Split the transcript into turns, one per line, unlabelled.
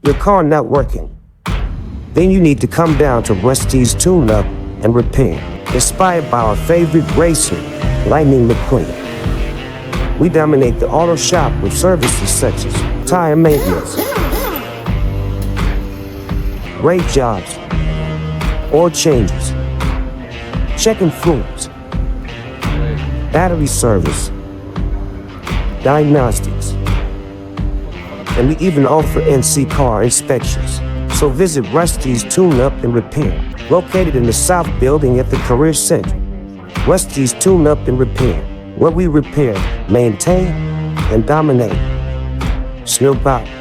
Your car not working? Then you need to come down to Rustez Tune-Up and Repair. Inspired by our favorite racer, Lightning McQueen. We dominate the auto shop with services such as tire maintenance, brake jobs, oil changes, checking fluids, battery service, diagnostics, and we even offer NC car inspections. So visit Rustez Tune-Up and Repair, located in the South Building at the Career Center. Rustez Tune-Up and Repair, where we repair, maintain, and dominate. Snoop out.